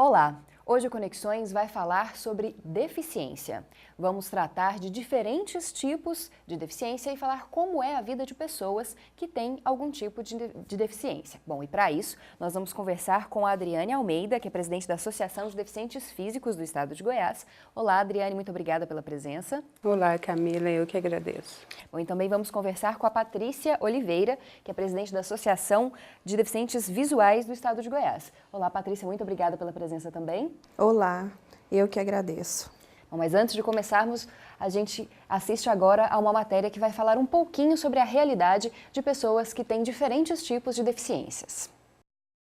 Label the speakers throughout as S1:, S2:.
S1: Olá! Hoje o Conexões vai falar sobre deficiência. Vamos tratar de diferentes tipos de deficiência e falar como é a vida de pessoas que têm algum tipo de deficiência. Bom, e para isso, nós vamos conversar com a Adriane Almeida, que é presidente da Associação de Deficientes Físicos do Estado de Goiás. Olá, Adriane, muito obrigada pela presença.
S2: Olá, Camila, eu que agradeço.
S1: Bom, e também vamos conversar com a Patrícia Oliveira, que é presidente da Associação de Deficientes Visuais do Estado de Goiás. Olá, Patrícia, muito obrigada pela presença também.
S3: Olá, eu que agradeço.
S1: Bom, mas antes de começarmos, a gente assiste agora a uma matéria que vai falar um pouquinho sobre a realidade de pessoas que têm diferentes tipos de deficiências.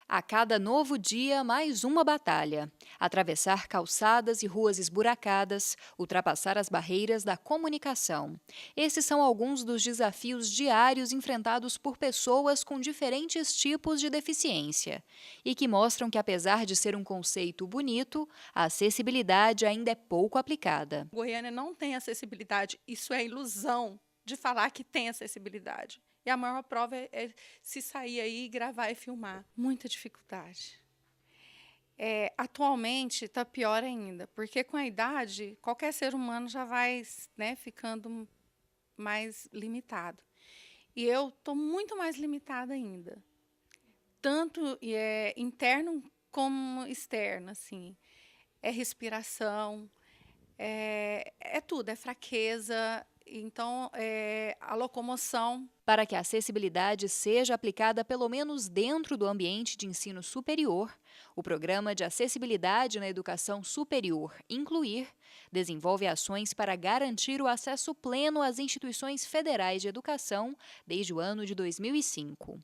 S4: A cada novo dia, mais uma batalha. Atravessar calçadas e ruas esburacadas, ultrapassar as barreiras da comunicação. Esses são alguns dos desafios diários enfrentados por pessoas com diferentes tipos de deficiência e que mostram que, apesar de ser um conceito bonito, a acessibilidade ainda é pouco aplicada.
S5: Goiânia não tem acessibilidade, isso é ilusão de falar que tem acessibilidade. E a maior prova é se sair aí, gravar e filmar. Muita dificuldade. Atualmente está pior ainda, porque com a idade, qualquer ser humano já vai, né, ficando mais limitado. E eu estou muito mais limitada ainda. Tanto interno como externo. Assim. É respiração, é tudo, é fraqueza. Então, a locomoção.
S4: Para que a acessibilidade seja aplicada pelo menos dentro do ambiente de ensino superior, o Programa de Acessibilidade na Educação Superior, Incluir, desenvolve ações para garantir o acesso pleno às instituições federais de educação desde o ano de 2005.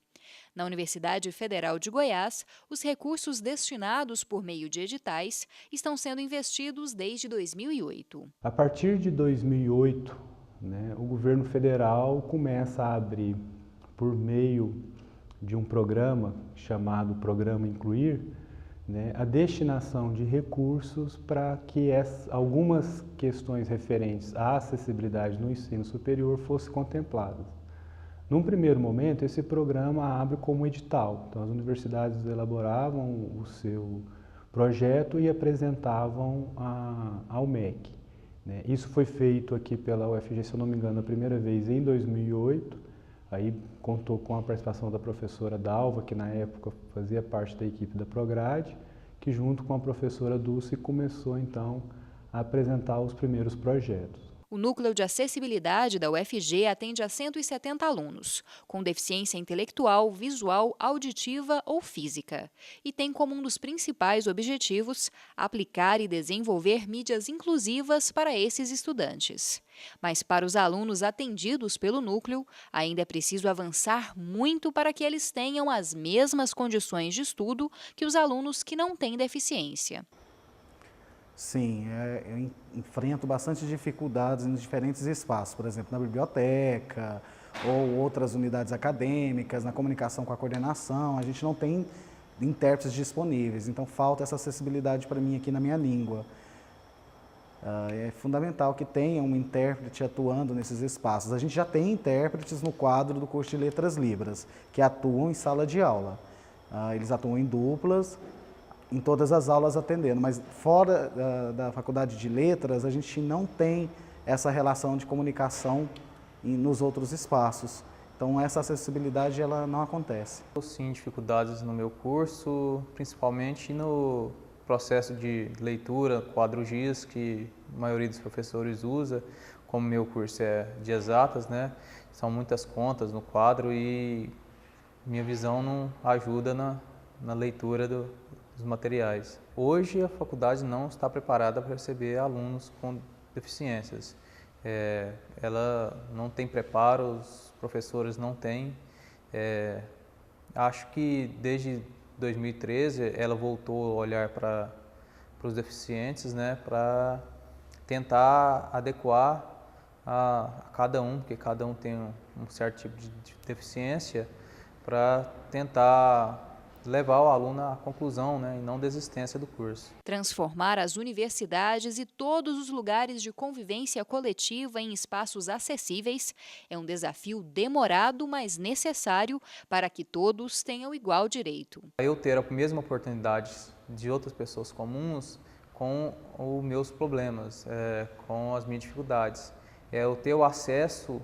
S4: Na Universidade Federal de Goiás, os recursos destinados por meio de editais estão sendo investidos desde 2008.
S6: A partir de 2008, o governo federal começa a abrir, por meio de um programa chamado Programa Incluir, a destinação de recursos para que algumas questões referentes à acessibilidade no ensino superior fossem contempladas. Num primeiro momento, esse programa abre como edital. Então, as universidades elaboravam o seu projeto e apresentavam ao MEC. Isso foi feito aqui pela UFG, se eu não me engano, a primeira vez em 2008. Aí contou com a participação da professora Dalva, que na época fazia parte da equipe da Prograde, que junto com a professora Dulce começou então a apresentar os primeiros projetos.
S4: O Núcleo de Acessibilidade da UFG atende a 170 alunos, com deficiência intelectual, visual, auditiva ou física, e tem como um dos principais objetivos aplicar e desenvolver mídias inclusivas para esses estudantes. Mas para os alunos atendidos pelo núcleo, ainda é preciso avançar muito para que eles tenham as mesmas condições de estudo que os alunos que não têm deficiência.
S7: Sim, eu enfrento bastante dificuldades nos diferentes espaços, por exemplo, na biblioteca ou outras unidades acadêmicas, na comunicação com a coordenação, a gente não tem intérpretes disponíveis, então falta essa acessibilidade para mim aqui na minha língua. É fundamental que tenha um intérprete atuando nesses espaços. A gente já tem intérpretes no quadro do curso de Letras Libras, que atuam em sala de aula. Eles atuam em duplas, em todas as aulas atendendo, mas fora da faculdade de letras, a gente não tem essa relação de comunicação nos outros espaços. Então, essa acessibilidade ela não acontece.
S8: Eu sim dificuldades no meu curso, principalmente no processo de leitura, quadro GIS, que a maioria dos professores usa, como meu curso é de exatas, são muitas contas no quadro e minha visão não ajuda na leitura dos materiais. Hoje a faculdade não está preparada para receber alunos com deficiências. Ela não tem preparo, os professores não têm. Acho que desde 2013 ela voltou a olhar para os deficientes, para tentar adequar a cada um, porque cada um tem um certo tipo de deficiência, para tentar levar o aluno à conclusão, né, e não desistência do curso.
S4: Transformar as universidades e todos os lugares de convivência coletiva em espaços acessíveis é um desafio demorado, mas necessário para que todos tenham igual direito.
S8: Eu ter a mesma oportunidade de outras pessoas comuns com os meus problemas, com as minhas dificuldades. Eu ter o acesso,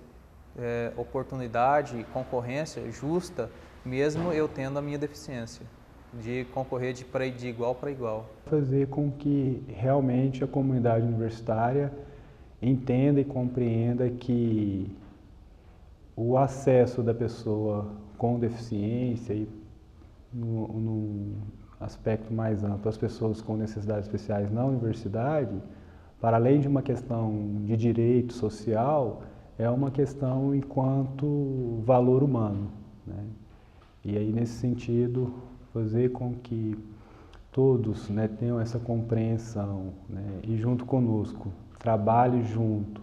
S8: oportunidade, concorrência justa, mesmo eu tendo a minha deficiência, de concorrer de igual para igual.
S6: Fazer com que realmente a comunidade universitária entenda e compreenda que o acesso da pessoa com deficiência e no aspecto mais amplo, as pessoas com necessidades especiais na universidade, para além de uma questão de direito social, é uma questão enquanto valor humano, né? E aí, nesse sentido, fazer com que todos, né, tenham essa compreensão, né, e junto conosco, trabalhem junto,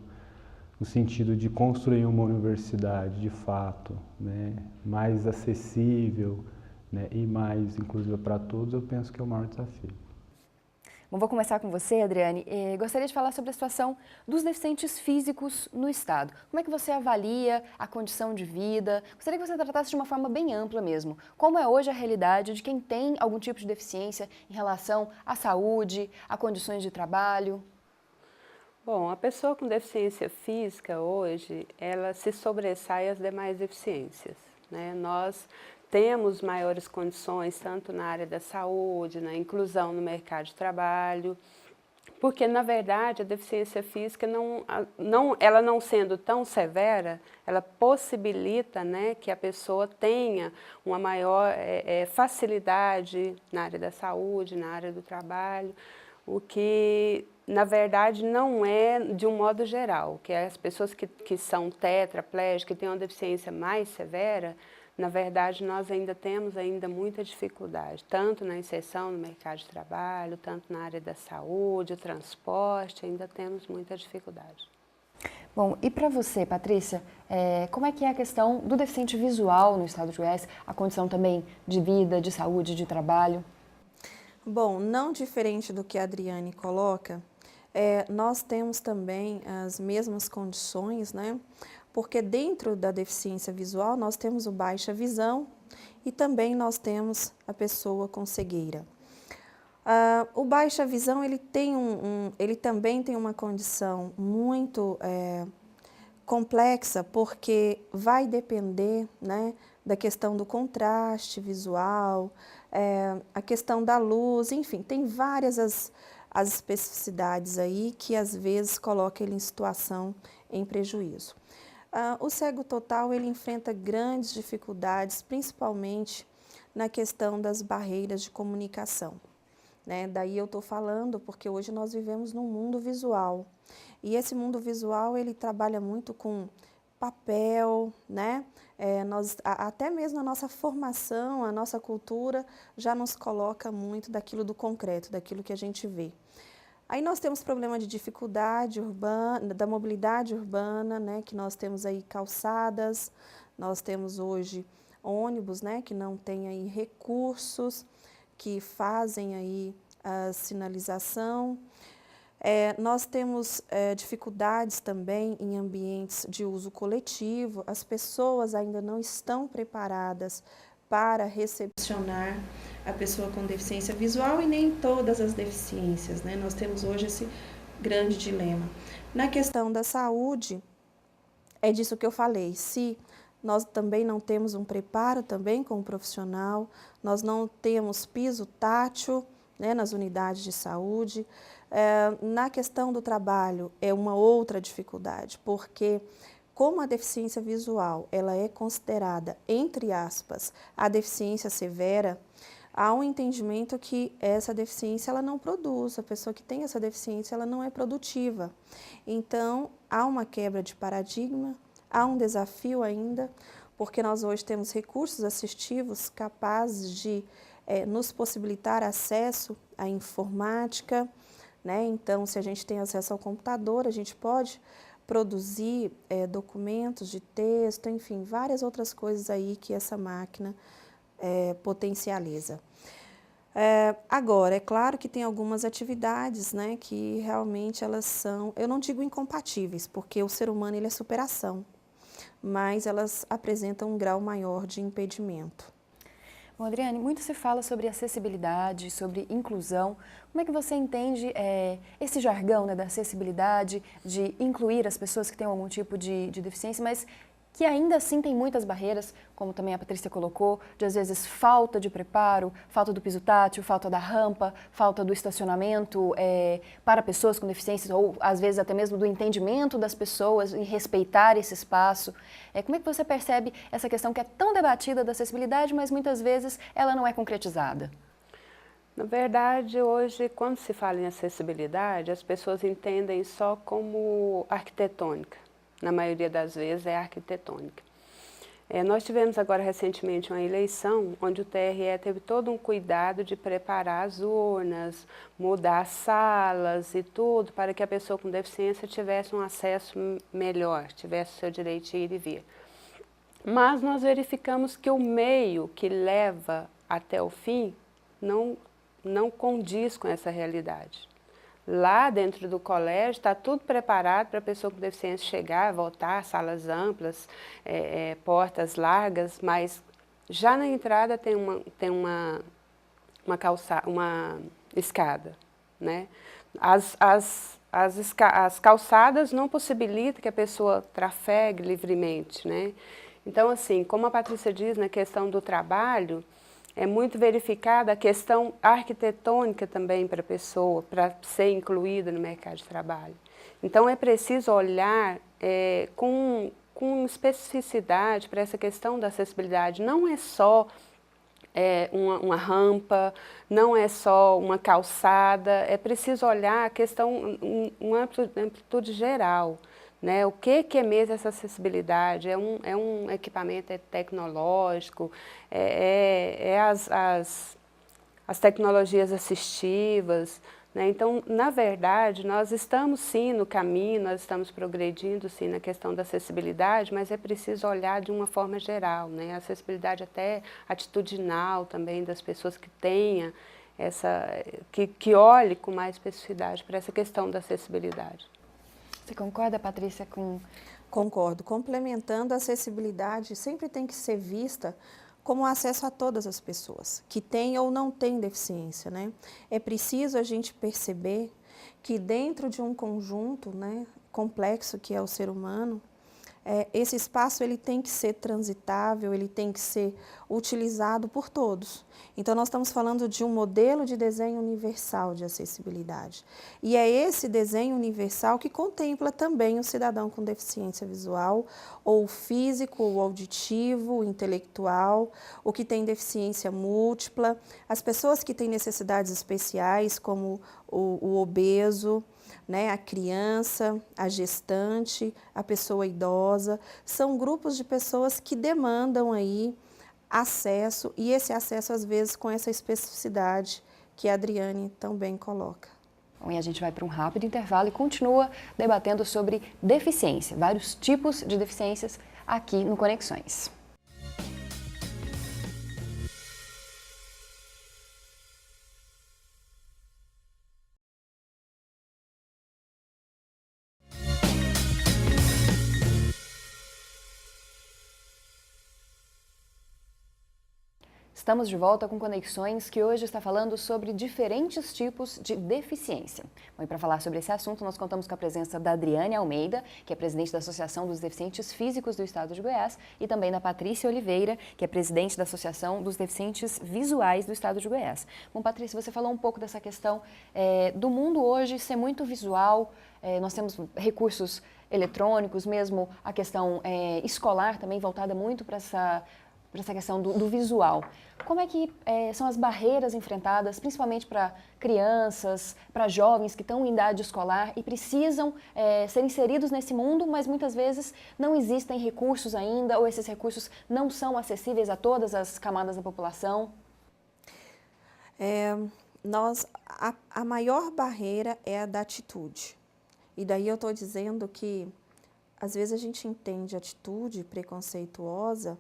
S6: no sentido de construir uma universidade, de fato, né, mais acessível, né, e mais inclusiva para todos, eu penso que é o maior desafio.
S1: Bom, vou começar com você, Adriane. Gostaria de falar sobre a situação dos deficientes físicos no Estado. Como é que você avalia a condição de vida? Gostaria que você tratasse de uma forma bem ampla mesmo. Como é hoje a realidade de quem tem algum tipo de deficiência em relação à saúde, a condições de trabalho?
S2: Bom, a pessoa com deficiência física hoje, ela se sobressai às demais deficiências, né? Nós temos maiores condições, tanto na área da saúde, na inclusão no mercado de trabalho, porque, na verdade, a deficiência física, ela não sendo tão severa, ela possibilita, né, que a pessoa tenha uma maior facilidade na área da saúde, na área do trabalho, o que, na verdade, não é de um modo geral, que as pessoas que são tetraplégicas, que têm uma deficiência mais severa, na verdade, nós ainda temos muita dificuldade, tanto na inserção no mercado de trabalho, tanto na área da saúde, o transporte, ainda temos muita dificuldade.
S1: Bom, e para você, Patrícia, como é que é a questão do deficiente visual no estado de Goiás, a condição também de vida, de saúde, de trabalho?
S3: Bom, não diferente do que a Adriane coloca, nós temos também as mesmas condições, né? Porque dentro da deficiência visual nós temos o baixa visão e também nós temos a pessoa com cegueira. O baixa visão ele também tem uma condição muito complexa, porque vai depender, né, da questão do contraste visual, a questão da luz, enfim, tem várias as especificidades aí que às vezes colocam ele em situação em prejuízo. O cego total ele enfrenta grandes dificuldades, principalmente na questão das barreiras de comunicação, né? Daí eu estou falando porque hoje nós vivemos num mundo visual e esse mundo visual ele trabalha muito com papel, né? Até mesmo a nossa formação, a nossa cultura já nos coloca muito daquilo do concreto, daquilo que a gente vê. Aí nós temos problema de dificuldade urbana, da mobilidade urbana, né, que nós temos aí calçadas, nós temos hoje ônibus, né, que não tem aí recursos, que fazem aí a sinalização. Nós temos dificuldades também em ambientes de uso coletivo, as pessoas ainda não estão preparadas para recepcionar a pessoa com deficiência visual e nem todas as deficiências, né? Nós temos hoje esse grande dilema. Na questão da saúde, é disso que eu falei, se nós também não temos um preparo também com o profissional, nós não temos piso tátil, né, nas unidades de saúde. Na questão do trabalho, é uma outra dificuldade, porque como a deficiência visual ela é considerada, entre aspas, a deficiência severa, há um entendimento que essa deficiência ela não produz, a pessoa que tem essa deficiência ela não é produtiva. Então, há uma quebra de paradigma, há um desafio ainda, porque nós hoje temos recursos assistivos capazes de nos possibilitar acesso à informática, né? Então, se a gente tem acesso ao computador, a gente pode produzir documentos de texto, enfim, várias outras coisas aí que essa máquina potencializa. Agora, é claro que tem algumas atividades, né, que realmente elas são, eu não digo incompatíveis, porque o ser humano ele é superação, mas elas apresentam um grau maior de impedimento.
S1: Bom, Adriane, muito se fala sobre acessibilidade, sobre inclusão. Como é que você entende esse jargão, né, da acessibilidade, de incluir as pessoas que têm algum tipo de deficiência, mas que ainda assim tem muitas barreiras, como também a Patrícia colocou, de às vezes falta de preparo, falta do piso tátil, falta da rampa, falta do estacionamento para pessoas com deficiências, ou às vezes até mesmo do entendimento das pessoas em respeitar esse espaço. Como é que você percebe essa questão que é tão debatida da acessibilidade, mas muitas vezes ela não é concretizada?
S2: Na verdade, hoje, quando se fala em acessibilidade, as pessoas entendem só como arquitetônica. Na maioria das vezes é arquitetônica. Nós tivemos agora recentemente uma eleição onde o TRE teve todo um cuidado de preparar as urnas, mudar as salas e tudo para que a pessoa com deficiência tivesse um acesso melhor, tivesse o seu direito de ir e vir. Mas nós verificamos que o meio que leva até o fim não condiz com essa realidade. Lá dentro do colégio está tudo preparado para a pessoa com deficiência chegar, voltar, salas amplas, portas largas, mas já na entrada tem uma escada, né? As calçadas não possibilitam que a pessoa trafegue livremente, né? Então, assim, como a Patrícia diz na questão do trabalho, é muito verificada a questão arquitetônica também para a pessoa, para ser incluída no mercado de trabalho. Então, é preciso olhar com especificidade para essa questão da acessibilidade. Não é só uma rampa, não é só uma calçada, é preciso olhar a questão, uma amplitude geral. Né? O que é mesmo essa acessibilidade? É um equipamento tecnológico, as tecnologias assistivas, né? Então, na verdade, nós estamos sim no caminho, nós estamos progredindo sim na questão da acessibilidade, mas é preciso olhar de uma forma geral, né? A acessibilidade até atitudinal também das pessoas que tenha que olhe com mais especificidade para essa questão da acessibilidade.
S1: Você concorda, Patrícia, com...
S3: Concordo. Complementando, a acessibilidade sempre tem que ser vista como acesso a todas as pessoas, que têm ou não têm deficiência, né? É preciso a gente perceber que dentro de um conjunto, né, complexo que é o ser humano, esse espaço ele tem que ser transitável, ele tem que ser utilizado por todos. Então, nós estamos falando de um modelo de desenho universal de acessibilidade. E é esse desenho universal que contempla também o cidadão com deficiência visual, ou físico, ou auditivo, ou intelectual, o que tem deficiência múltipla, as pessoas que têm necessidades especiais, como o obeso, né, a criança, a gestante, a pessoa idosa, são grupos de pessoas que demandam aí acesso, e esse acesso às vezes com essa especificidade que a Adriane também coloca.
S1: Bom, e a gente vai para um rápido intervalo e continua debatendo sobre deficiência, vários tipos de deficiências aqui no Conexões. Estamos de volta com Conexões, que hoje está falando sobre diferentes tipos de deficiência. Bom, e para falar sobre esse assunto, nós contamos com a presença da Adriane Almeida, que é presidente da Associação dos Deficientes Físicos do Estado de Goiás, e também da Patrícia Oliveira, que é presidente da Associação dos Deficientes Visuais do Estado de Goiás. Bom, Patrícia, você falou um pouco dessa questão do mundo hoje ser muito visual, nós temos recursos eletrônicos, mesmo a questão escolar também voltada muito para essa questão do visual. Como é que são as barreiras enfrentadas, principalmente para crianças, para jovens que estão em idade escolar e precisam ser inseridos nesse mundo, mas muitas vezes não existem recursos ainda, ou esses recursos não são acessíveis a todas as camadas da população?
S3: A maior barreira é a da atitude. E daí eu estou dizendo que, às vezes, a gente entende atitude preconceituosa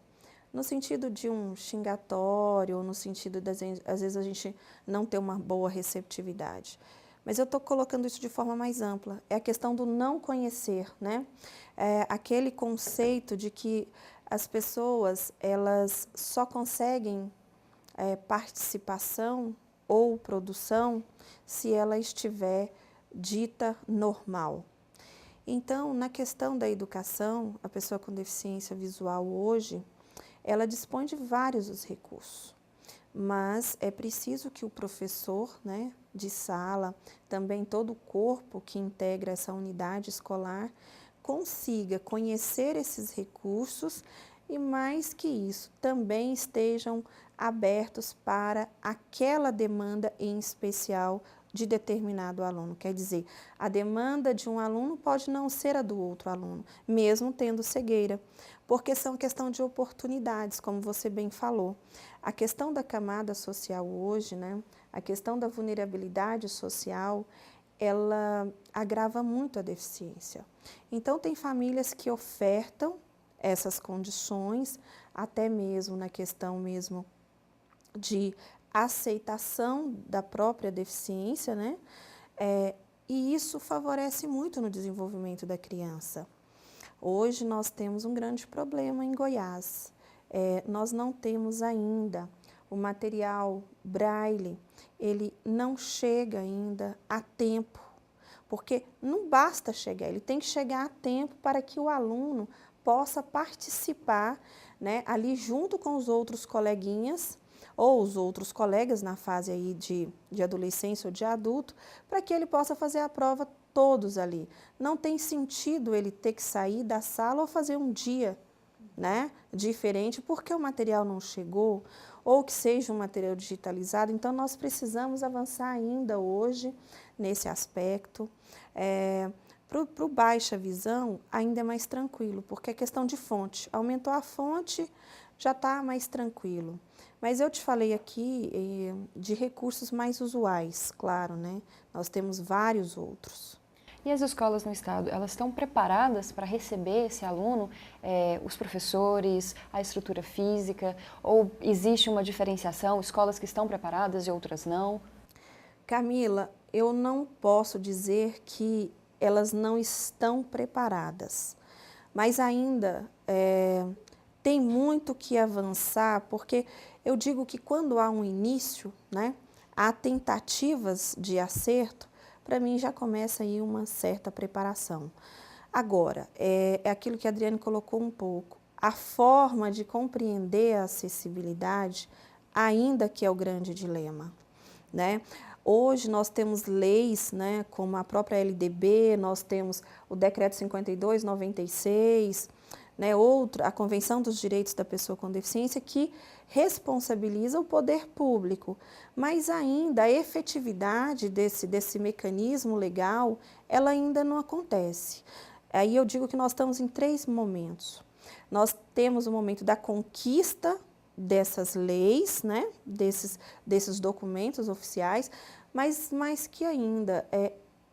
S3: no sentido de um xingatório, ou no sentido de, às vezes, a gente não ter uma boa receptividade. Mas eu estou colocando isso de forma mais ampla. É a questão do não conhecer, né? É aquele conceito de que as pessoas, elas só conseguem participação ou produção se ela estiver dita normal. Então, na questão da educação, a pessoa com deficiência visual hoje, ela dispõe de vários recursos, mas é preciso que o professor, né, de sala, também todo o corpo que integra essa unidade escolar, consiga conhecer esses recursos e, mais que isso, também estejam abertos para aquela demanda em especial de determinado aluno. Quer dizer, a demanda de um aluno pode não ser a do outro aluno, mesmo tendo cegueira, porque são questão de oportunidades, como você bem falou. A questão da camada social hoje, né, a questão da vulnerabilidade social, ela agrava muito a deficiência. Então, tem famílias que ofertam essas condições, até mesmo na questão mesmo de aceitação da própria deficiência, né? E isso favorece muito no desenvolvimento da criança. Hoje nós temos um grande problema em Goiás. Nós não temos ainda o material braille, ele não chega ainda a tempo, porque não basta chegar, ele tem que chegar a tempo para que o aluno possa participar, né, ali junto com os outros coleguinhas, ou os outros colegas na fase aí de adolescência ou de adulto, para que ele possa fazer a prova todos ali. Não tem sentido ele ter que sair da sala ou fazer um dia, né, diferente, porque o material não chegou, ou que seja um material digitalizado. Então, nós precisamos avançar ainda hoje nesse aspecto. Para o baixa visão, ainda é mais tranquilo, porque é questão de fonte. Aumentou a fonte, já está mais tranquilo. Mas eu te falei aqui de recursos mais usuais, claro, né? Nós temos vários outros.
S1: E as escolas no estado, elas estão preparadas para receber esse aluno, os professores, a estrutura física, ou existe uma diferenciação, escolas que estão preparadas e outras não?
S3: Camila, eu não posso dizer que elas não estão preparadas, mas ainda tem muito que avançar, porque eu digo que quando há um início, né, há tentativas de acerto, para mim já começa aí uma certa preparação. Agora, é aquilo que a Adriane colocou um pouco, a forma de compreender a acessibilidade ainda que é o grande dilema, né? Hoje nós temos leis, né, como a própria LDB, nós temos o Decreto 52/96, né, a Convenção dos Direitos da Pessoa com Deficiência, que responsabiliza o poder público, mas ainda a efetividade desse mecanismo legal, ela ainda não acontece. Aí eu digo que nós estamos em 3 momentos. Nós temos o momento da conquista dessas leis, né, desses documentos oficiais, mas mais que ainda,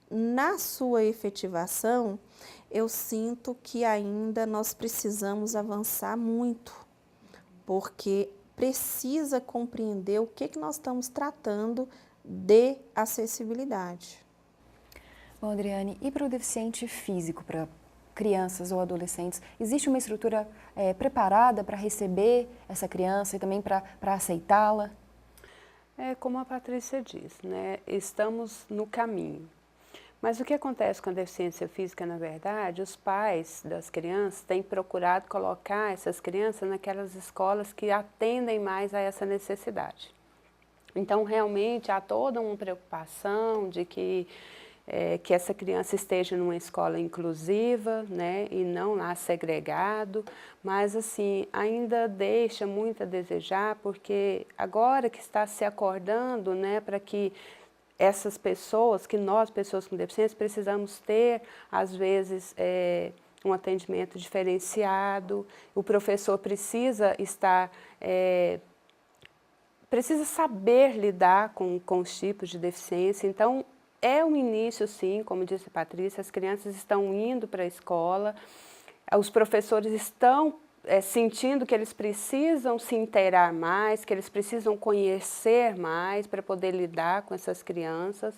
S3: na sua efetivação, eu sinto que ainda nós precisamos avançar muito, porque precisa compreender o que nós estamos tratando de acessibilidade.
S1: Bom, Adriane, e para o deficiente físico, para crianças ou adolescentes, existe uma estrutura preparada para receber essa criança e também para aceitá-la?
S2: Como a Patrícia diz, né, estamos no caminho. Mas o que acontece com a deficiência física, na verdade, os pais das crianças têm procurado colocar essas crianças naquelas escolas que atendem mais a essa necessidade. Então, realmente, há toda uma preocupação de que essa criança esteja numa escola inclusiva, né, e não lá segregado, mas assim, ainda deixa muito a desejar, porque agora que está se acordando, né, para que essas pessoas, que nós, pessoas com deficiência, precisamos ter, às vezes, um atendimento diferenciado, o professor precisa estar, precisa saber lidar com os tipos de deficiência. Então, é um início, sim, como disse a Patrícia, as crianças estão indo para a escola, os professores estão sentindo que eles precisam se inteirar mais, que eles precisam conhecer mais para poder lidar com essas crianças.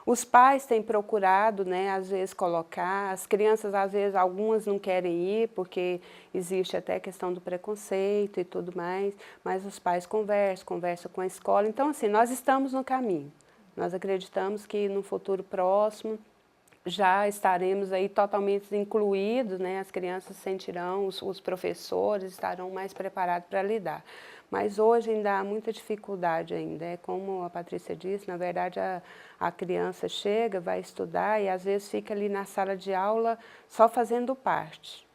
S2: Os pais têm procurado, né, às vezes colocar, as crianças às vezes algumas não querem ir porque existe até a questão do preconceito e tudo mais, mas os pais conversam com a escola. Então assim, nós estamos no caminho. Nós acreditamos que no futuro próximo já estaremos aí totalmente incluídos, né? As crianças sentirão, os professores estarão mais preparados para lidar. Mas hoje ainda há muita dificuldade ainda, como a Patrícia disse, na verdade a criança chega, vai estudar e às vezes fica ali na sala de aula só fazendo parte.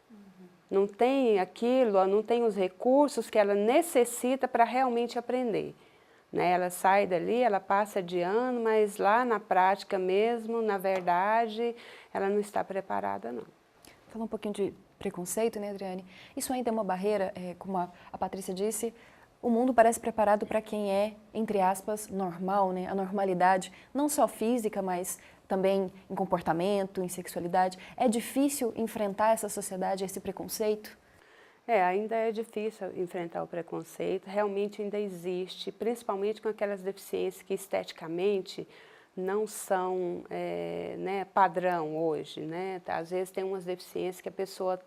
S2: Não tem aquilo, não tem os recursos que ela necessita para realmente aprender. Né? Ela sai dali, ela passa de ano, mas lá na prática mesmo, na verdade, ela não está preparada, não.
S1: Falou um pouquinho de preconceito, né, Adriane? Isso ainda é uma barreira, como a Patrícia disse, o mundo parece preparado para quem é, entre aspas, normal, né? A normalidade, não só física, mas também em comportamento, em sexualidade. É difícil enfrentar essa sociedade, esse preconceito?
S2: Ainda é difícil enfrentar o preconceito, realmente ainda existe, principalmente com aquelas deficiências que esteticamente não são né, padrão hoje, né? Às vezes tem umas deficiências que a pessoa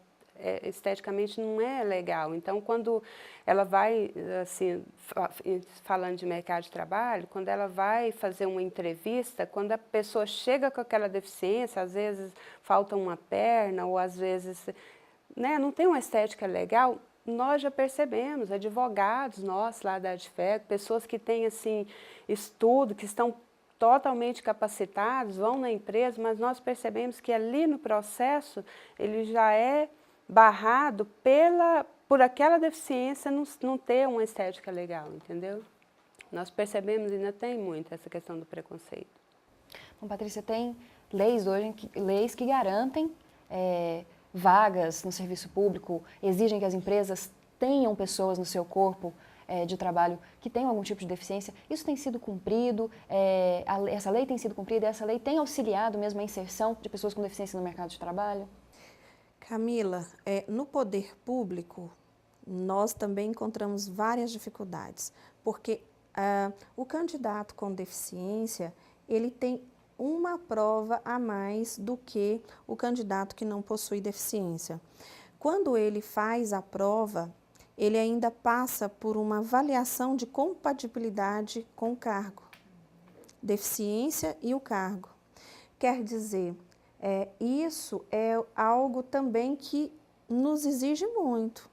S2: esteticamente não é legal, então quando ela vai, assim, falando de mercado de trabalho, quando ela vai fazer uma entrevista, quando a pessoa chega com aquela deficiência, às vezes falta uma perna ou às vezes... Né, não tem uma estética legal, nós já percebemos, advogados nossos lá da ADFEG, pessoas que têm assim, estudo, que estão totalmente capacitados, vão na empresa, mas nós percebemos que ali no processo ele já é barrado por aquela deficiência não ter uma estética legal, entendeu? Nós percebemos, ainda tem muito essa questão do preconceito.
S1: Bom, Patrícia, tem leis hoje, leis que garantem vagas no serviço público, exigem que as empresas tenham pessoas no seu corpo de trabalho que tenham algum tipo de deficiência. Isso tem sido cumprido, essa lei tem sido cumprida, essa lei tem auxiliado mesmo a inserção de pessoas com deficiência no mercado de trabalho?
S3: Camila, no poder público, nós também encontramos várias dificuldades, porque o candidato com deficiência, ele tem uma prova a mais do que o candidato que não possui deficiência. Quando ele faz a prova, ele ainda passa por uma avaliação de compatibilidade com o cargo, deficiência e o cargo. Quer dizer, isso é algo também que nos exige muito,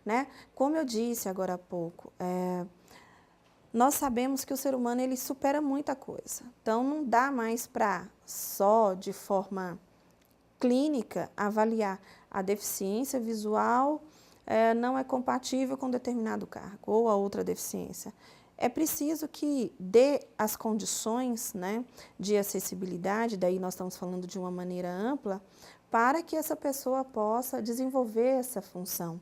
S3: né? Como eu disse agora há pouco, nós sabemos que o ser humano ele supera muita coisa. Então, não dá mais para só de forma clínica avaliar a deficiência visual não é compatível com determinado cargo ou a outra deficiência. É preciso que dê as condições, né, de acessibilidade, daí nós estamos falando de uma maneira ampla, para que essa pessoa possa desenvolver essa função.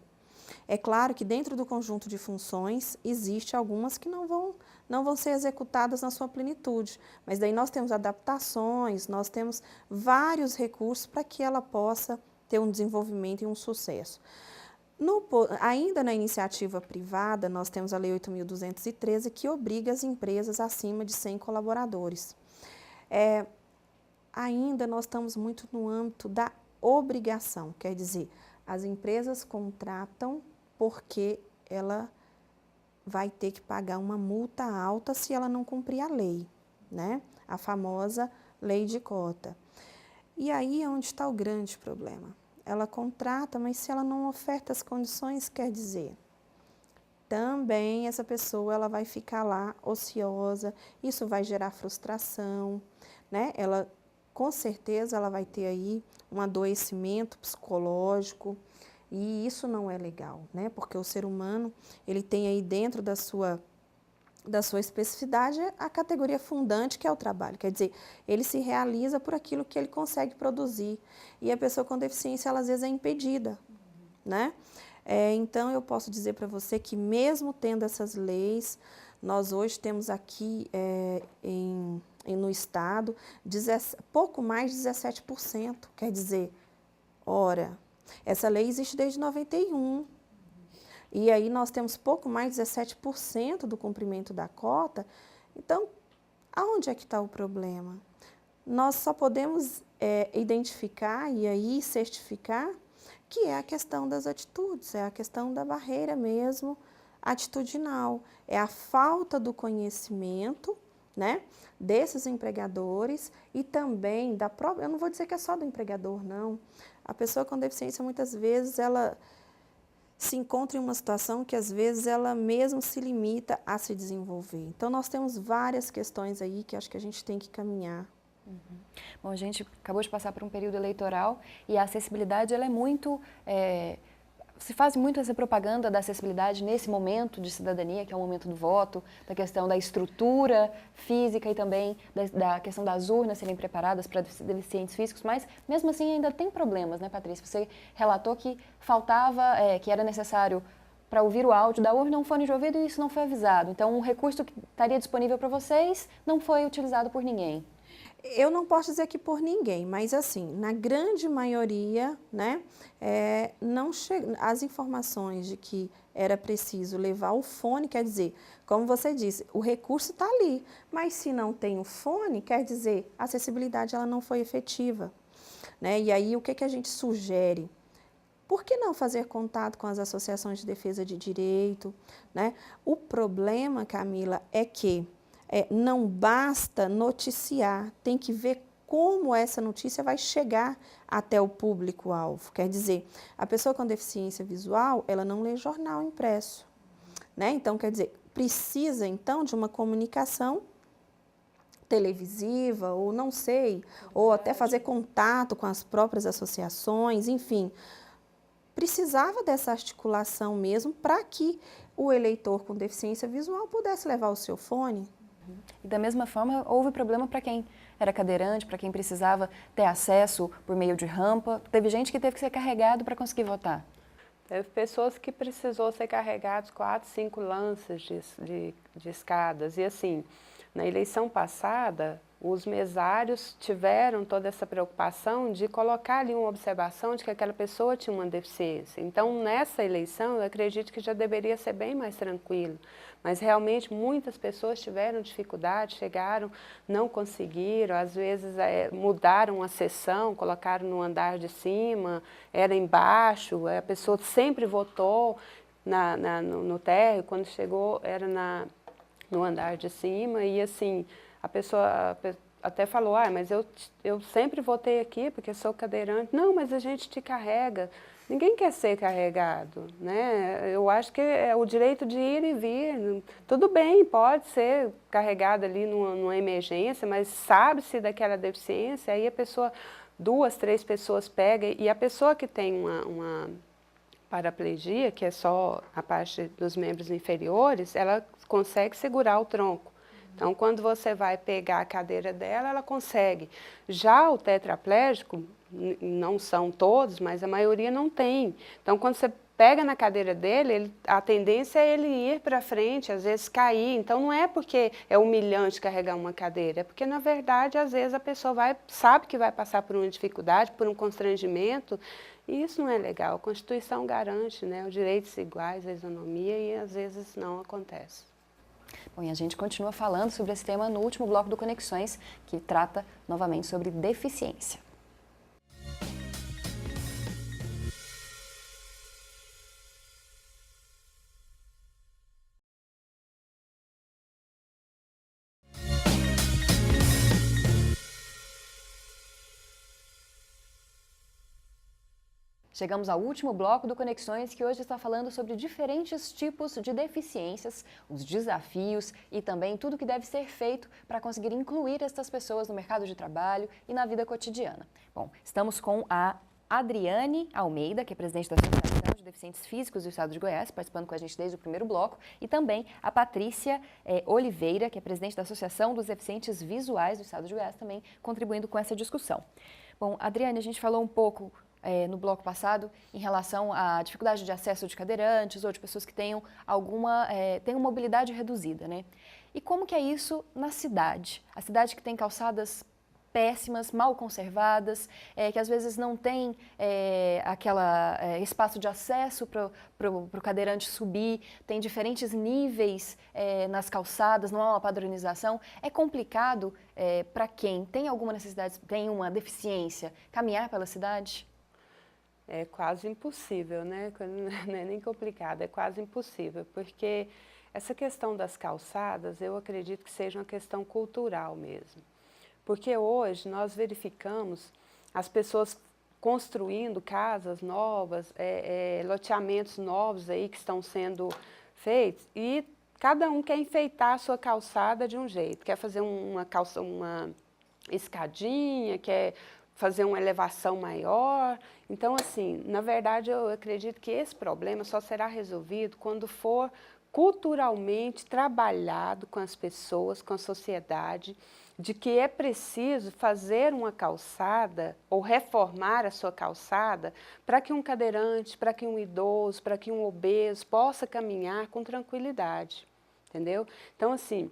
S3: É claro que dentro do conjunto de funções, existe algumas que não vão ser executadas na sua plenitude, mas daí nós temos adaptações, nós temos vários recursos para que ela possa ter um desenvolvimento e um sucesso. Ainda na iniciativa privada, nós temos a Lei 8.213, que obriga as empresas acima de 100 colaboradores. Ainda nós estamos muito no âmbito da obrigação, quer dizer, as empresas contratam porque ela vai ter que pagar uma multa alta se ela não cumprir a lei, né? A famosa lei de cota. E aí é onde está o grande problema. Ela contrata, mas se ela não oferta as condições, quer dizer, também essa pessoa ela vai ficar lá ociosa, isso vai gerar frustração, né? Ela, com certeza, ela vai ter aí um adoecimento psicológico e isso não é legal, né? Porque o ser humano, ele tem aí dentro da sua especificidade a categoria fundante, que é o trabalho. Quer dizer, ele se realiza por aquilo que ele consegue produzir. E a pessoa com deficiência, ela às vezes é impedida, né? Então, eu posso dizer para você que mesmo tendo essas leis, nós hoje temos aqui no estado pouco mais de 17%. Quer dizer, ora, essa lei existe desde 91, E aí nós temos pouco mais de 17% do cumprimento da cota. Então, aonde é que está o problema? Nós só podemos identificar e aí certificar que é a questão das atitudes, é a questão da barreira mesmo atitudinal, é a falta do conhecimento, né, desses empregadores e também da própria, eu não vou dizer que é só do empregador, não. A pessoa com deficiência, muitas vezes, ela se encontra em uma situação que, às vezes, ela mesmo se limita a se desenvolver. Então, nós temos várias questões aí que acho que a gente tem que caminhar.
S1: Bom, a gente acabou de passar por um período eleitoral e a acessibilidade, ela é muito... se faz muito essa propaganda da acessibilidade nesse momento de cidadania, que é o momento do voto, da questão da estrutura física e também da questão das urnas serem preparadas para deficientes físicos, mas mesmo assim ainda tem problemas, né, Patrícia? Você relatou que faltava, que era necessário para ouvir o áudio da urna um fone de ouvido e isso não foi avisado. Então, um recurso que estaria disponível para vocês não foi utilizado por ninguém.
S3: Eu não posso dizer que por ninguém, mas assim, na grande maioria, né, as informações de que era preciso levar o fone, quer dizer, como você disse, o recurso está ali, mas se não tem o fone, quer dizer, a acessibilidade ela não foi efetiva, né? E aí o que a gente sugere? Por que não fazer contato com as associações de defesa de direito, né? O problema, Camila, é que não basta noticiar, tem que ver como essa notícia vai chegar até o público-alvo. Quer dizer, a pessoa com deficiência visual, ela não lê jornal impresso, né? Então, quer dizer, precisa, então, de uma comunicação televisiva, ou não sei, ou até fazer contato com as próprias associações, enfim. Precisava dessa articulação mesmo para que o eleitor com deficiência visual pudesse levar o seu fone.
S1: E da mesma forma, houve problema para quem era cadeirante, para quem precisava ter acesso por meio de rampa. Teve gente que teve que ser carregado para conseguir votar.
S2: Teve pessoas que precisou ser carregados 4, 5 lanças de escadas. E assim, na eleição passada, os mesários tiveram toda essa preocupação de colocar ali uma observação de que aquela pessoa tinha uma deficiência. Então, nessa eleição, eu acredito que já deveria ser bem mais tranquilo. Mas, realmente, muitas pessoas tiveram dificuldade, chegaram, não conseguiram, às vezes mudaram a sessão, colocaram no andar de cima, era embaixo, a pessoa sempre votou no térreo, quando chegou era no andar de cima e, assim, a pessoa até falou, mas eu sempre votei aqui porque sou cadeirante. Não, mas a gente te carrega. Ninguém quer ser carregado, né? Eu acho que é o direito de ir e vir. Tudo bem, pode ser carregado ali numa emergência, mas sabe-se daquela deficiência, aí a pessoa, 2, 3 pessoas pegam, e a pessoa que tem uma paraplegia, que é só a parte dos membros inferiores, ela consegue segurar o tronco. Então, quando você vai pegar a cadeira dela, ela consegue. Já o tetraplégico, não são todos, mas a maioria não tem. Então, quando você pega na cadeira dele, a tendência é ele ir para frente, às vezes cair. Então, não é porque é humilhante carregar uma cadeira, é porque, na verdade, às vezes a pessoa sabe que vai passar por uma dificuldade, por um constrangimento, e isso não é legal. A Constituição garante, né, os direitos iguais, a isonomia, e às vezes não acontece.
S1: Bom, e a gente continua falando sobre esse tema no último bloco do Conexões, que trata novamente sobre deficiência. Chegamos ao último bloco do Conexões, que hoje está falando sobre diferentes tipos de deficiências, os desafios e também tudo o que deve ser feito para conseguir incluir essas pessoas no mercado de trabalho e na vida cotidiana. Bom, estamos com a Adriane Almeida, que é presidente da Associação de Deficientes Físicos do Estado de Goiás, participando com a gente desde o primeiro bloco, e também a Patrícia Oliveira, que é presidente da Associação dos Deficientes Visuais do Estado de Goiás, também contribuindo com essa discussão. Bom, Adriane, a gente falou um pouco no bloco passado, em relação à dificuldade de acesso de cadeirantes ou de pessoas que tenham tenham mobilidade reduzida, né? E como que é isso na cidade? A cidade que tem calçadas péssimas, mal conservadas, que às vezes não tem espaço de acesso para o cadeirante subir, tem diferentes níveis nas calçadas, não há uma padronização. É complicado para quem tem alguma necessidade, tem uma deficiência, caminhar pela cidade?
S2: É quase impossível, né? Não é nem complicado, é quase impossível, porque essa questão das calçadas, eu acredito que seja uma questão cultural mesmo. Porque hoje nós verificamos as pessoas construindo casas novas, loteamentos novos aí que estão sendo feitos, e cada um quer enfeitar a sua calçada de um jeito, quer fazer uma escadinha, quer fazer uma elevação maior. Então, assim, na verdade, eu acredito que esse problema só será resolvido quando for culturalmente trabalhado com as pessoas, com a sociedade, de que é preciso fazer uma calçada ou reformar a sua calçada para que um cadeirante, para que um idoso, para que um obeso possa caminhar com tranquilidade, entendeu? Então, assim,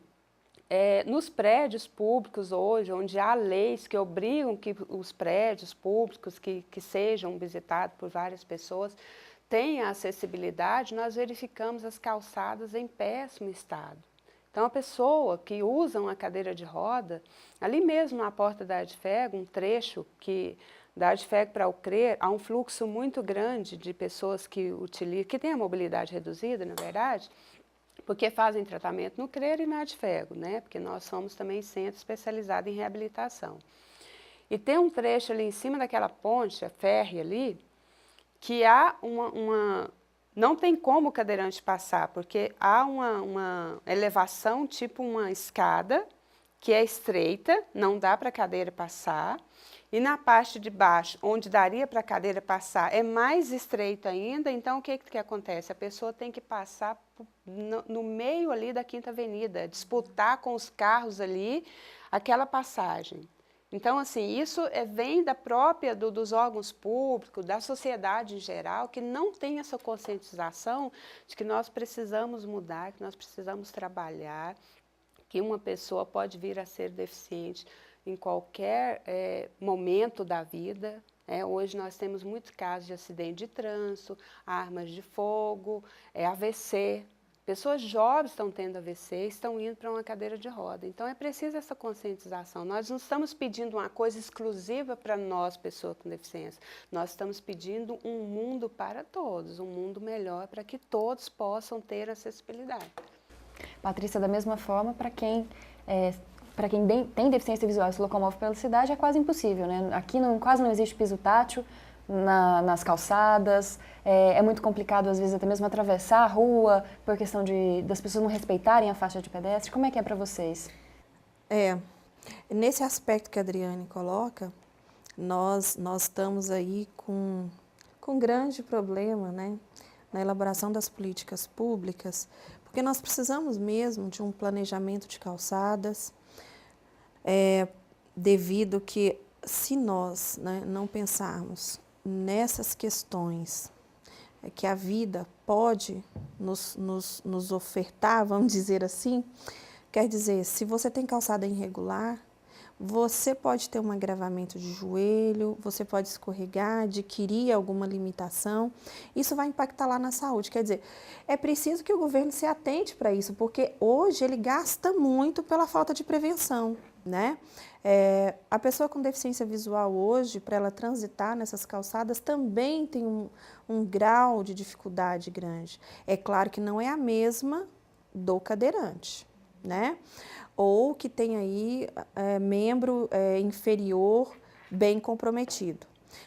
S2: nos prédios públicos hoje, onde há leis que obrigam que os prédios públicos que sejam visitados por várias pessoas tenham acessibilidade, nós verificamos as calçadas em péssimo estado. Então, a pessoa que usa uma cadeira de roda, ali mesmo na porta da Adfeg, um trecho da Adfeg para o CRER, há um fluxo muito grande de pessoas que têm a mobilidade reduzida, na verdade, porque fazem tratamento no CRER e na Adfeg, né? Porque nós somos também centro especializado em reabilitação. E tem um trecho ali em cima daquela ponte, férrea ali, que há não tem como o cadeirante passar, porque há uma elevação, tipo uma escada, que é estreita, não dá para a cadeira passar, e na parte de baixo, onde daria para a cadeira passar, é mais estreita ainda, então o que acontece? A pessoa tem que passar no meio ali da Quinta Avenida, disputar com os carros ali aquela passagem. Então, assim, isso vem dos órgãos públicos, da sociedade em geral, que não tem essa conscientização de que nós precisamos mudar, que nós precisamos trabalhar, que uma pessoa pode vir a ser deficiente em qualquer momento da vida. Hoje nós temos muitos casos de acidente de trânsito, armas de fogo, AVC. Pessoas jovens estão tendo AVC, estão indo para uma cadeira de roda. Então, é preciso essa conscientização. Nós não estamos pedindo uma coisa exclusiva para nós, pessoas com deficiência. Nós estamos pedindo um mundo para todos, um mundo melhor para que todos possam ter acessibilidade.
S1: Patrícia, da mesma forma, para quem tem deficiência visual e se locomove pela cidade, é quase impossível, né? Aqui quase não existe piso tátil nas calçadas, é muito complicado, às vezes, até mesmo atravessar a rua, por questão das pessoas não respeitarem a faixa de pedestre. Como é que é para vocês?
S3: Nesse aspecto que a Adriane coloca, nós estamos aí com um grande problema, né, na elaboração das políticas públicas, porque nós precisamos mesmo de um planejamento de calçadas, devido que, se nós, né, não pensarmos nessas questões que a vida pode nos ofertar, vamos dizer assim, quer dizer, se você tem calçada irregular, você pode ter um agravamento de joelho, você pode escorregar, adquirir alguma limitação, isso vai impactar lá na saúde. Quer dizer, é preciso que o governo se atente para isso, porque hoje ele gasta muito pela falta de prevenção, né? A pessoa com deficiência visual hoje, para ela transitar nessas calçadas, também tem um grau de dificuldade grande. É claro que não é a mesma do cadeirante, né? Ou que tem aí membro inferior bem comprometido.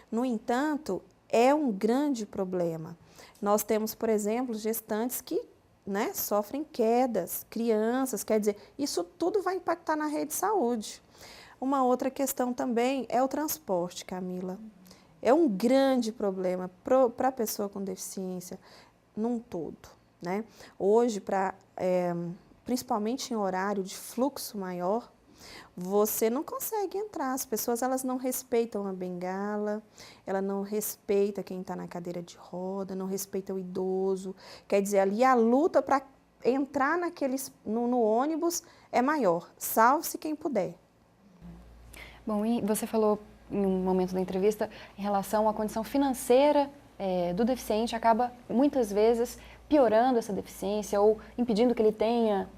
S3: No entanto, é um grande problema. Nós temos, por exemplo, gestantes que, né, sofrem quedas, crianças, quer dizer, isso tudo vai impactar na rede de saúde. Uma outra questão também é o transporte, Camila. É um grande problema para a pessoa com deficiência num todo, né? Hoje, principalmente em horário de fluxo maior, você não consegue entrar. As pessoas elas não respeitam a bengala, ela não respeita quem está na cadeira de roda, não respeita o idoso. Quer dizer, ali a luta para entrar no ônibus é maior. Salve-se quem puder.
S1: Bom, e você falou em um momento da entrevista em relação à condição financeira do deficiente, acaba muitas vezes piorando essa deficiência ou impedindo que ele tenha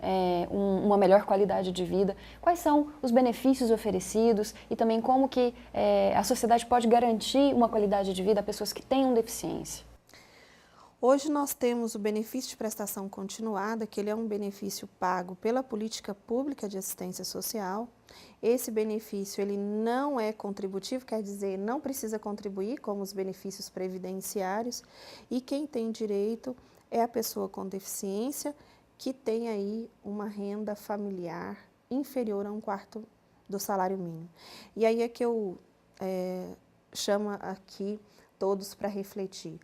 S1: uma melhor qualidade de vida. Quais são os benefícios oferecidos e também como que a sociedade pode garantir uma qualidade de vida a pessoas que tenham deficiência?
S3: Hoje nós temos o benefício de prestação continuada, que ele é um benefício pago pela política pública de assistência social. Esse benefício ele não é contributivo, quer dizer, não precisa contribuir como os benefícios previdenciários, e quem tem direito é a pessoa com deficiência que tem aí uma renda familiar inferior a 1/4 do salário mínimo. E aí é que eu chamo aqui todos para refletir.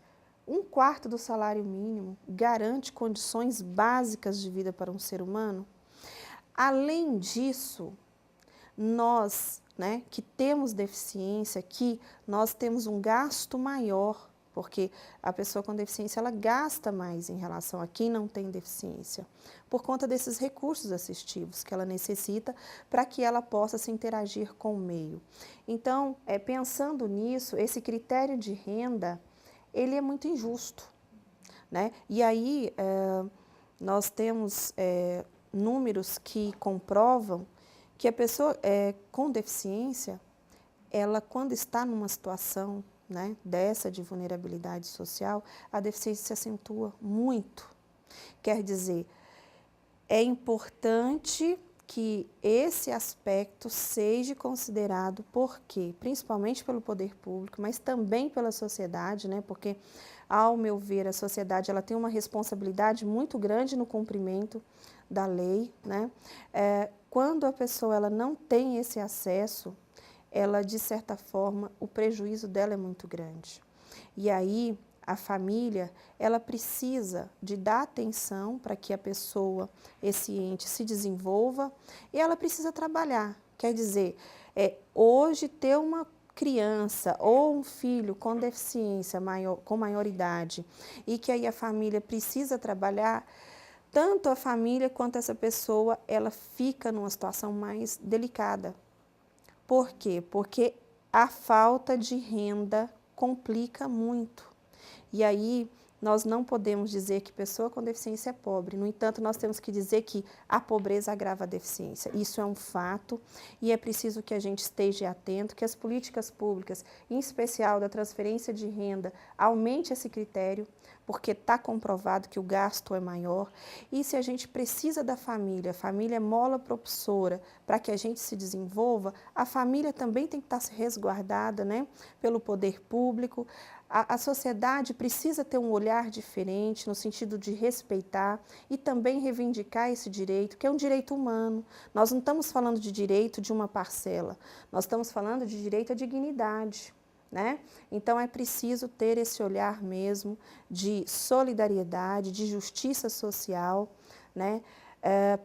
S3: 1/4 do salário mínimo garante condições básicas de vida para um ser humano? Além disso, nós, que temos deficiência, que nós temos um gasto maior, porque a pessoa com deficiência ela gasta mais em relação a quem não tem deficiência, por conta desses recursos assistivos que ela necessita para que ela possa se interagir com o meio. Então, pensando nisso, esse critério de renda ele é muito injusto, E aí nós temos números que comprovam que a pessoa com deficiência, ela quando está numa situação dessa de vulnerabilidade social, a deficiência se acentua muito. Quer dizer, é importante que esse aspecto seja considerado, porque principalmente pelo poder público, mas também pela sociedade, porque, ao meu ver, a sociedade ela tem uma responsabilidade muito grande no cumprimento da lei. Quando a pessoa ela não tem esse acesso, ela, de certa forma, o prejuízo dela é muito grande. E aí, a família, ela precisa de dar atenção para que a pessoa, esse ente, se desenvolva e ela precisa trabalhar. Quer dizer, hoje ter uma criança ou um filho com deficiência, com maioridade, e que aí a família precisa trabalhar, tanto a família quanto essa pessoa, ela fica numa situação mais delicada. Por quê? Porque a falta de renda complica muito. E aí, nós não podemos dizer que pessoa com deficiência é pobre. No entanto, nós temos que dizer que a pobreza agrava a deficiência. Isso é um fato e é preciso que a gente esteja atento, que as políticas públicas, em especial da transferência de renda, aumente esse critério, porque está comprovado que o gasto é maior. E se a gente precisa da família, a família é mola propulsora para que a gente se desenvolva, a família também tem que estar resguardada, pelo poder público. A sociedade precisa ter um olhar diferente no sentido de respeitar e também reivindicar esse direito, que é um direito humano. Nós não estamos falando de direito de uma parcela, nós estamos falando de direito à dignidade. Então, é preciso ter esse olhar mesmo de solidariedade, de justiça social,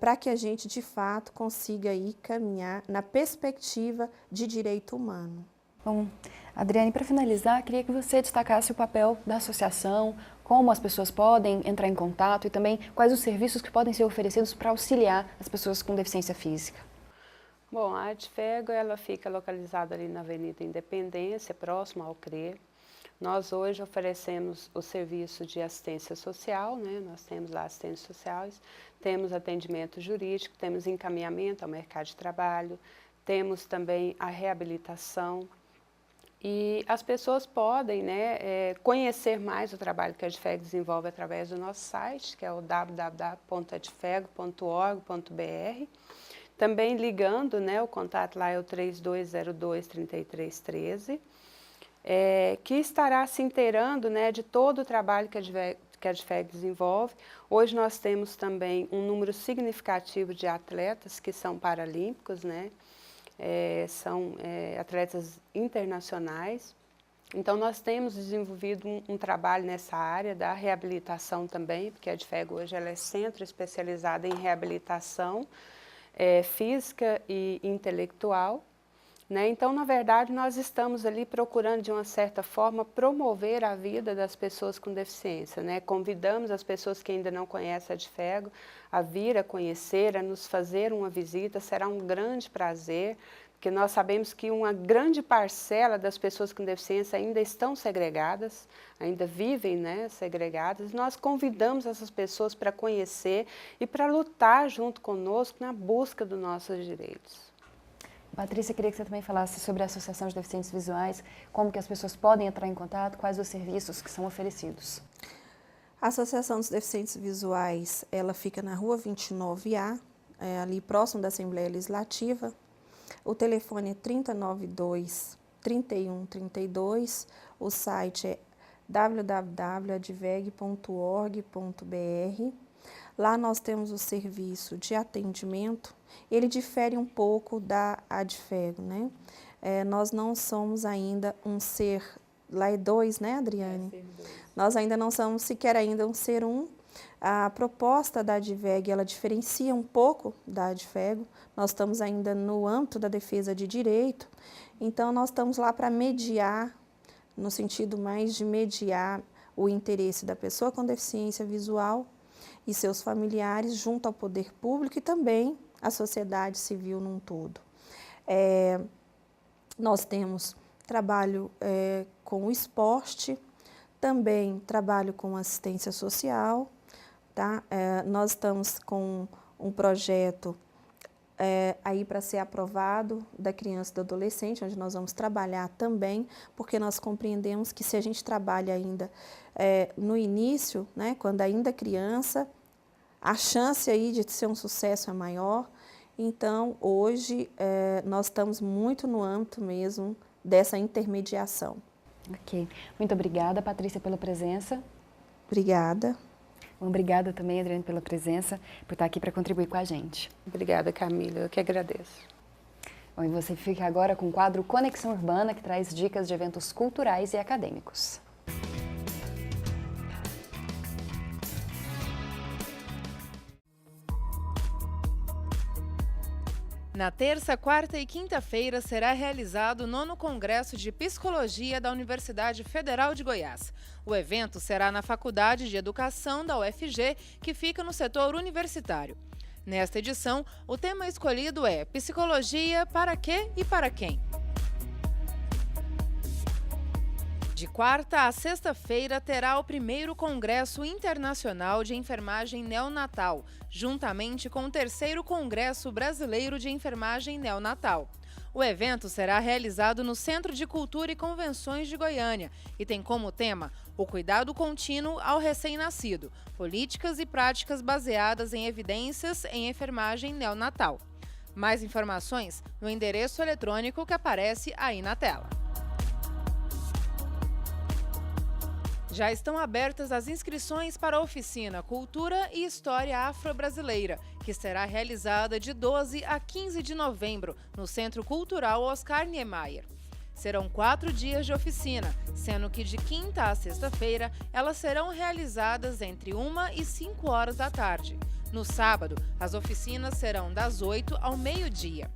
S3: para que a gente, de fato, consiga aí caminhar na perspectiva de direito humano.
S1: Bom, Adriane, para finalizar, queria que você destacasse o papel da associação, como as pessoas podem entrar em contato e também quais os serviços que podem ser oferecidos para auxiliar as pessoas com deficiência física.
S2: Bom, a Adfego ela fica localizada ali na Avenida Independência, próximo ao CRE. Nós hoje oferecemos o serviço de assistência social, nós temos lá assistências sociais, temos atendimento jurídico, temos encaminhamento ao mercado de trabalho, temos também a reabilitação. E as pessoas podem conhecer mais o trabalho que a Adfego desenvolve através do nosso site, que é o www.adfego.org.br. Também ligando, o contato lá é o 3202-3313, que estará se inteirando de todo o trabalho que a Adfego desenvolve. Hoje nós temos também um número significativo de atletas que são paralímpicos, são atletas internacionais. Então, nós temos desenvolvido um trabalho nessa área da reabilitação também, porque a Adfego hoje ela é centro especializado em reabilitação física e intelectual. Então, na verdade, nós estamos ali procurando, de uma certa forma, promover a vida das pessoas com deficiência. Convidamos as pessoas que ainda não conhecem a Adfego a vir a conhecer, a nos fazer uma visita, será um grande prazer porque nós sabemos que uma grande parcela das pessoas com deficiência ainda estão segregadas, ainda vivem, né, segregadas. Nós convidamos essas pessoas para conhecer e para lutar junto conosco na busca dos nossos direitos.
S1: Patrícia, queria que você também falasse sobre a Associação de Deficientes Visuais, como que as pessoas podem entrar em contato, quais os serviços que são oferecidos.
S3: A Associação dos Deficientes Visuais, ela fica na Rua 29A, ali próximo da Assembleia Legislativa. O telefone é 3092-3132, o site é www.adveg.org.br. Lá nós temos o serviço de atendimento, ele difere um pouco da Adveg, né? Nós não somos ainda um ser, lá é 2, né, Adriane?
S2: Ser 2.
S3: Nós ainda não somos sequer ainda um ser 1. A proposta da Adveg, ela diferencia um pouco da Adveg. Nós estamos ainda no âmbito da defesa de direito, então nós estamos lá para mediar, no sentido mais de mediar o interesse da pessoa com deficiência visual e seus familiares junto ao poder público e também a sociedade civil num todo. Nós temos trabalho com o esporte, também trabalho com assistência social, tá? Nós estamos com um projeto aí para ser aprovado da criança e do adolescente, onde nós vamos trabalhar também, porque nós compreendemos que se a gente trabalha ainda no início, né, quando ainda criança, a chance aí de ser um sucesso é maior. Então, hoje, nós estamos muito no âmbito mesmo dessa intermediação.
S1: Ok. Muito obrigada, Patrícia, pela presença.
S3: Obrigada.
S1: Obrigada também, Adriane, pela presença, por estar aqui para contribuir com a gente.
S2: Obrigada, Camila. Eu que agradeço.
S1: Bom, e você fica agora com o quadro Conexão Urbana, que traz dicas de eventos culturais e acadêmicos.
S9: Na terça, quarta e quinta-feira será realizado o 9º Congresso de Psicologia da Universidade Federal de Goiás. O evento será na Faculdade de Educação da UFG, que fica no setor universitário. Nesta edição, o tema escolhido é Psicologia para quê e para quem? De quarta a sexta-feira terá o 1º Congresso Internacional de Enfermagem Neonatal, juntamente com o 3º Congresso Brasileiro de Enfermagem Neonatal. O evento será realizado no Centro de Cultura e Convenções de Goiânia e tem como tema o cuidado contínuo ao recém-nascido, políticas e práticas baseadas em evidências em enfermagem neonatal. Mais informações no endereço eletrônico que aparece aí na tela. Já estão abertas as inscrições para a oficina Cultura e História Afro-Brasileira, que será realizada de 12 a 15 de novembro, no Centro Cultural Oscar Niemeyer. Serão 4 dias de oficina, sendo que de quinta a sexta-feira elas serão realizadas entre 1 e 5 horas da tarde. No sábado, as oficinas serão das 8 ao meio-dia.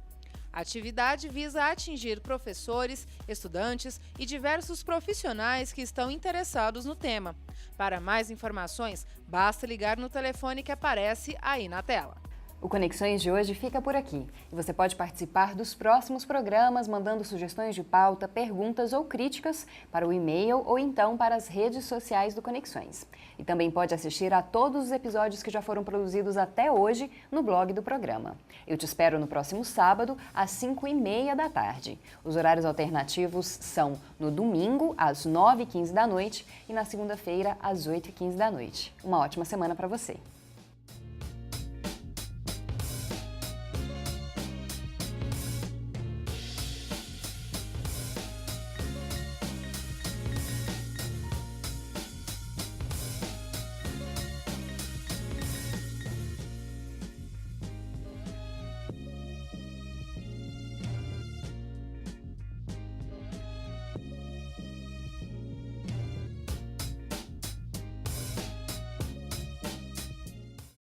S9: A atividade visa atingir professores, estudantes e diversos profissionais que estão interessados no tema. Para mais informações, basta ligar no telefone que aparece aí na tela.
S1: O Conexões de hoje fica por aqui. E você pode participar dos próximos programas mandando sugestões de pauta, perguntas ou críticas para o e-mail ou então para as redes sociais do Conexões. E também pode assistir a todos os episódios que já foram produzidos até hoje no blog do programa. Eu te espero no próximo sábado, às 5h30 da tarde. Os horários alternativos são no domingo, às 9h15 da noite e na segunda-feira, às 8h15 da noite. Uma ótima semana para você!